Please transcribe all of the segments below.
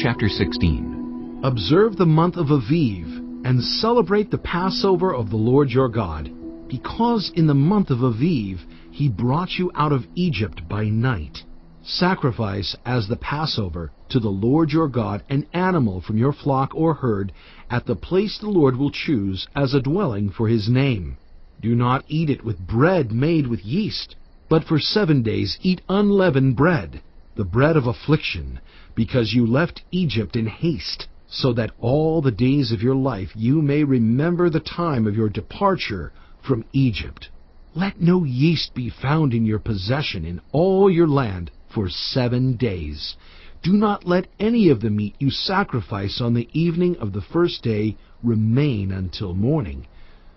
Chapter 16. Observe the month of Aviv, and celebrate the Passover of the Lord your God, because in the month of Aviv he brought you out of Egypt by night. Sacrifice as the Passover to the Lord your God an animal from your flock or herd at the place the Lord will choose as a dwelling for his name. Do not eat it with bread made with yeast, but for 7 days eat unleavened bread, the bread of affliction, because you left Egypt in haste, so that all the days of your life you may remember the time of your departure from Egypt. Let no yeast be found in your possession in all your land for 7 days. Do not let any of the meat you sacrifice on the evening of the first day remain until morning.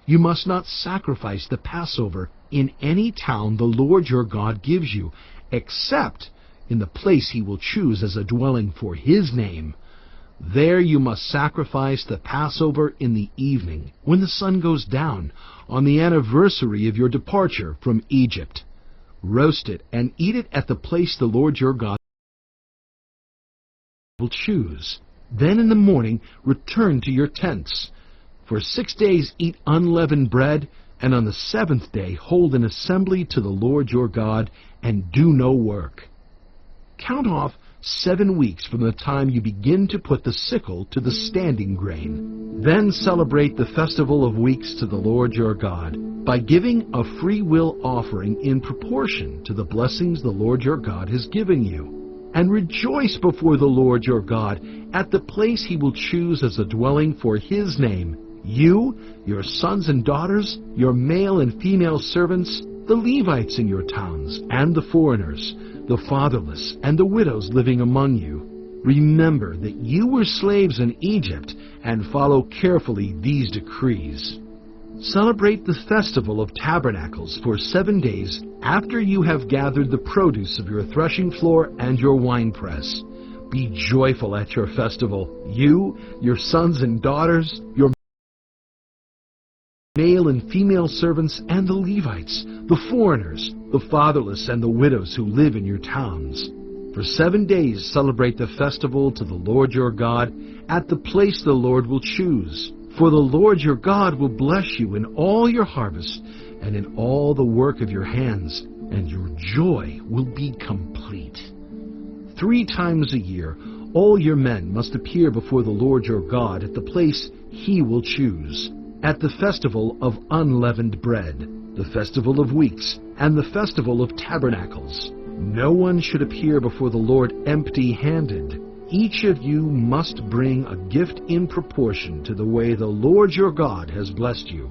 You must not sacrifice the Passover in any town the Lord your God gives you, except in the place he will choose as a dwelling for his name. There you must sacrifice the Passover in the evening, when the sun goes down, on the anniversary of your departure from Egypt. Roast it and eat it at the place the Lord your God will choose. Then in the morning return to your tents. For 6 days eat unleavened bread, and on the 7th day hold an assembly to the Lord your God, and do no work. Count off 7 weeks from the time you begin to put the sickle to the standing grain. Then celebrate the festival of weeks to the Lord your God, by giving a free will offering in proportion to the blessings the Lord your God has given you. And rejoice before the Lord your God at the place he will choose as a dwelling for his name. You, your sons and daughters, your male and female servants, the Levites in your towns, and the foreigners, the fatherless, and the widows living among you. Remember that you were slaves in Egypt, and follow carefully these decrees. Celebrate the festival of tabernacles for 7 days after you have gathered the produce of your threshing floor and your winepress. Be joyful at your festival, you, your sons and daughters, your male and female servants, and the Levites, the foreigners, the fatherless, and the widows who live in your towns. For 7 days celebrate the festival to the Lord your God at the place the Lord will choose. For the Lord your God will bless you in all your harvest and in all the work of your hands, and your joy will be complete. 3 times a year all your men must appear before the Lord your God at the place he will choose, at the festival of unleavened bread, the festival of weeks, and the festival of tabernacles. No one should appear before the Lord empty-handed. Each of you must bring a gift in proportion to the way the Lord your God has blessed you.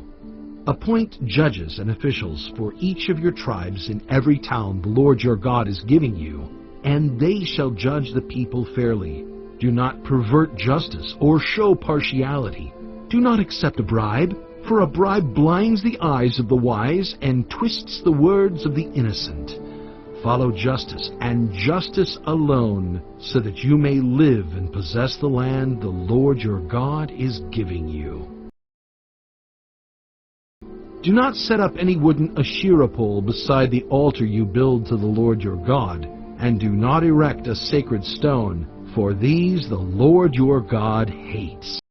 Appoint judges and officials for each of your tribes in every town the Lord your God is giving you, and they shall judge the people fairly. Do not pervert justice or show partiality. Do not accept a bribe, for a bribe blinds the eyes of the wise and twists the words of the innocent. Follow justice, and justice alone, so that you may live and possess the land the Lord your God is giving you. Do not set up any wooden Asherah pole beside the altar you build to the Lord your God, and do not erect a sacred stone, for these the Lord your God hates.